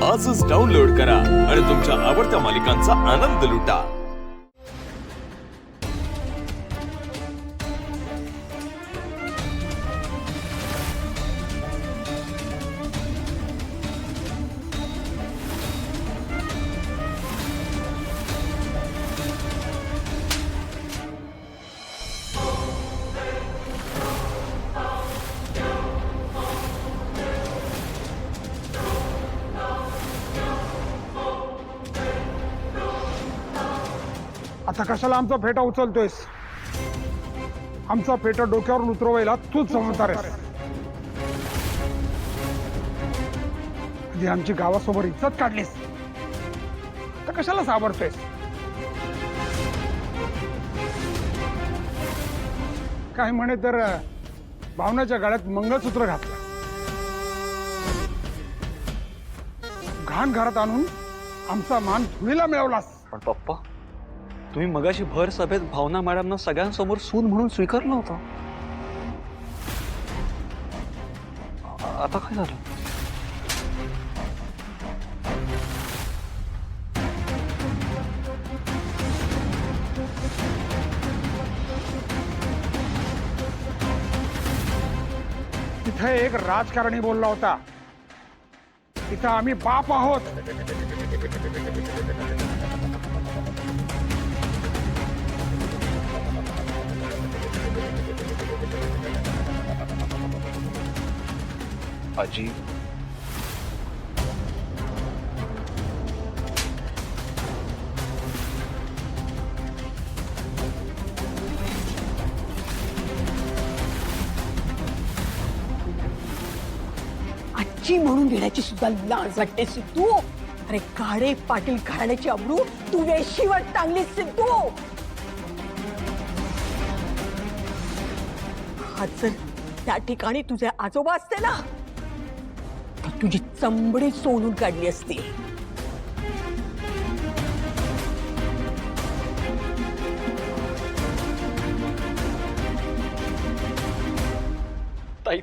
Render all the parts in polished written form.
आजच डाउनलोड करा आणि तुमच्या आवडत्या मालिकांचा आनंद लुटा। आता कशाला आमचा फेटा उचलतोयस? आमचा फेटा डोक्यावर उतरवायला तूच जबाबदार आहेस। आधी आमची गावासमोर इज्जत काढलीस, तर कशाला सावरतोयस? काय म्हणे तर भावनाच्या गळ्यात मंगळसूत्र घातलं, घाण घरात आणून आमचा मान धुळीला मिळवलास। पण पप्पा, तुम्ही मगाशी भर सभेत भावना मॅडमना सगळ्यांसमोर सून म्हणून स्वीकारलं होतं। आता काय झालं? तिथे एक राजकारणी बोलला होता, तिथं आम्ही बाप आहोत। आजी, आजी म्हणून घेण्याची सुद्धा लाज वाटते सिद्धू। अरे काळे पाटील घराण्याची अब्रू तू वेशीवर टांगली सिद्धू। हा जर त्या ठिकाणी तुझे आजोबा असते ना, तर तुझी चंबडी सोलून काढली असती। ताई,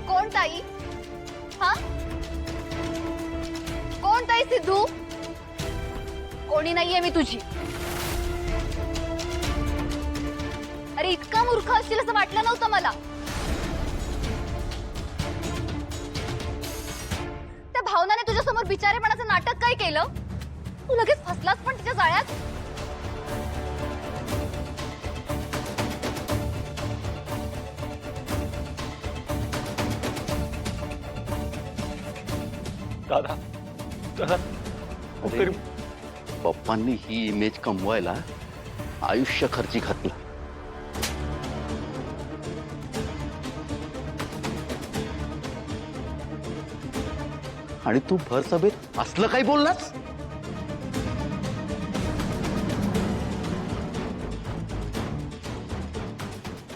कोण ताई? हा, कोण ताई? सिद्धू, कोणी नाहीये मी तुझी। अरे इतका मूर्ख असशील असं वाटलं नव्हतं मला। त्या भावनाने तुझ्या समोर बिचारेपणाचं नाटक काय केलं? तू लगेच फसलास पण तिच्या जाळ्यात। दादा, दादा, अरे, पप्पांनी ही इमेज कमवायला आयुष्य खर्ची घातलं। आणि तू भर सभेत असलं काही बोललास?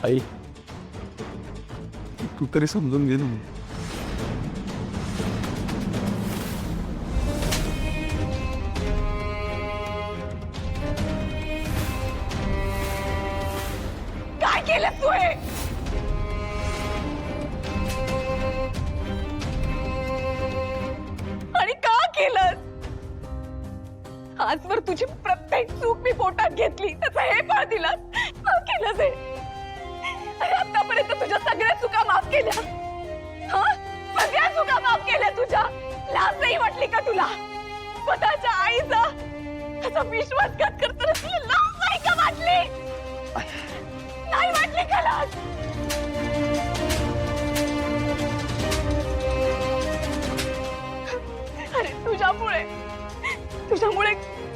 आई, तू तरी समजून घे ना। काय केलं तू हे? आणि का केलंस? आजवर तुझी प्रत्येक चूक मी पोटात घेतली, त्याचं हे फळ दिलंस। का केलंस हे? अरे आतापर्यंत तुझ्या सगळ्या चुका माफ केल्या, हा? सगळ्या चुका माफ केल्या तुझ्या। लाज नाही वाटली का तुला? स्वतःच्या आईचा त्याचा विश्वासघात करताना तुला लाज नाही का वाटली? नाही वाटली का लाज? अरे तुझ्यामुळे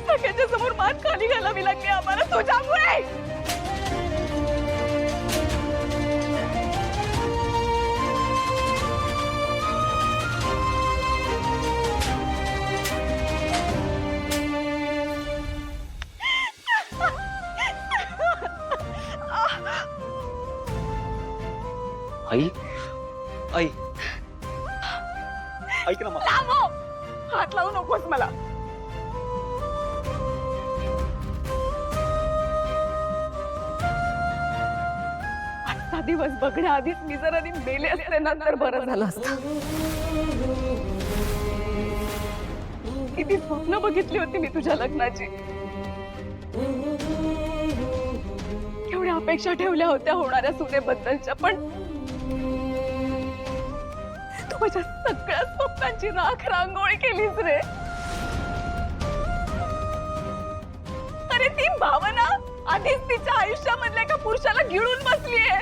सगळ्यांच्या समोर मान खाली घालावी लागली आम्हाला, तुझ्यामुळे। आई, आई, ऐक ना मला। थांबव, हात लावू नकोस मला। हा दिवस बघण्याआधीच मी जर आधी मेले असते ना तर बरं झालं असतं. किती स्वप्न बघितली होती मी तुझ्या लग्नाची, केवढ्या अपेक्षा ठेवल्या होत्या होणाऱ्या सुनेबद्दलच्या, पण तू माझ्या सगळ्या स्वप्नांची राख रांगोळी केलीस रे. अरे ती भावना आधीच तिच्या आयुष्यामधल्या एका पुरुषाला गिळून बसलीये.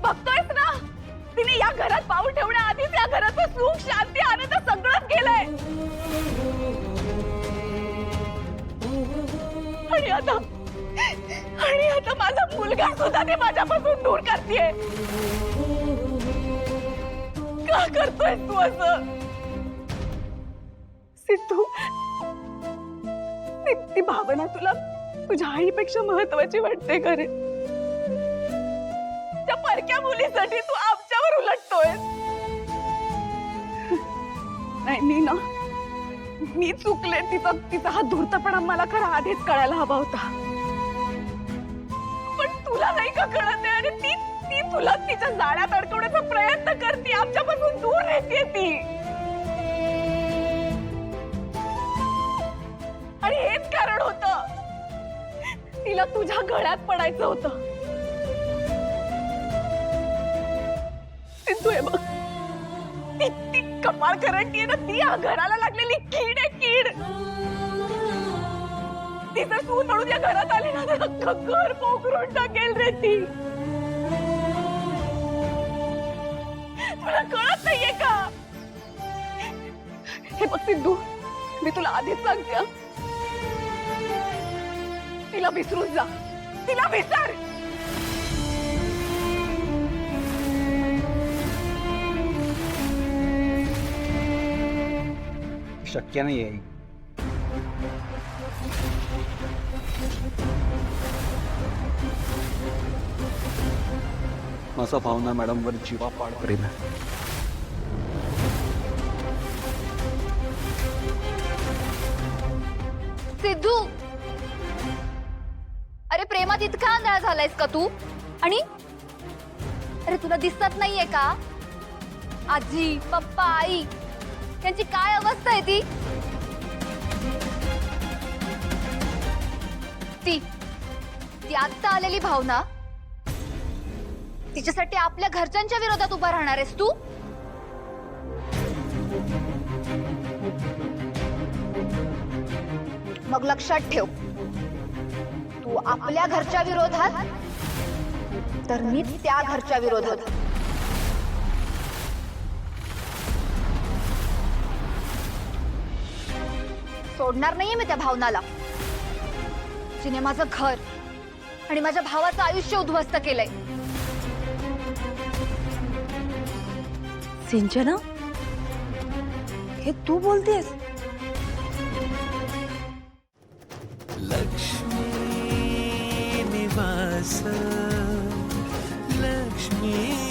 बघतोयस ना, तिने या घरात पाऊल ठेवण्याआधीच या घराचं सुख, शांती, आनंद सगळंच गेलंय. आणि आता माझा मुलगा सुद्धा ते माझ्यापासून दूर करतेय. का करतोय तू असं सिद्धू? ती भावना तुला तुझ्या आईपेक्षा महत्वाची वाटते का रे? त्या परक्या मुलीसाठी तू आमच्यावर उलटतोय. नाही मी चुकले. तिचा हा धूर्तपणा मला खरा आधीच कळायला हवा होता, पण तुला नाही का कळत आहे? आणि ती तुला तिच्या जाळ्यात अडकवण्याचा प्रयत्न करते, आमच्यापासून दूर राहते ती. आणि हेच कारण होतं, तिला तुझ्या गळ्यात पडायचं होतं. सिद्धू हे बघ, ती कपाळ करंटी ना, ती या घराला लागलेली कीड आहे, कीड. ती जर सून म्हणून या घरात आली ना तर अख्खं घर पोखरून टाकेल रे ती. तुला कळत नाहीये का? हे बघ सिद्धू, मी तुला आधीच सांगते हं. तिला विसरून जा, तिला विसर. शक्य नाहीये. माझा भावना मॅडमवर जीवापाड प्रेम आहे. सिद्धू, अरे प्रेमात इतका आंधळा झालायस का तू? आणि अरे तुला दिसत नाहीये का आजी, पप्पा, आई त्यांची काय अवस्था आहे? ती आत्ता आलेली भावना, तिच्यासाठी आपल्या घरच्यांच्या विरोधात उभा राहणार आहेस तू? मग लक्षात ठेव, तू आपल्या घरच्या विरोधात तर मी त्या घरच्या विरोधात. सोडणार नाहीये मी त्या भावनाला, जिने माझं घर आणि माझ्या भावाचं आयुष्य उद्ध्वस्त केलंय. सिंचना, हे तू बोलतेस? लक्ष्मी निवास, लक्ष्मी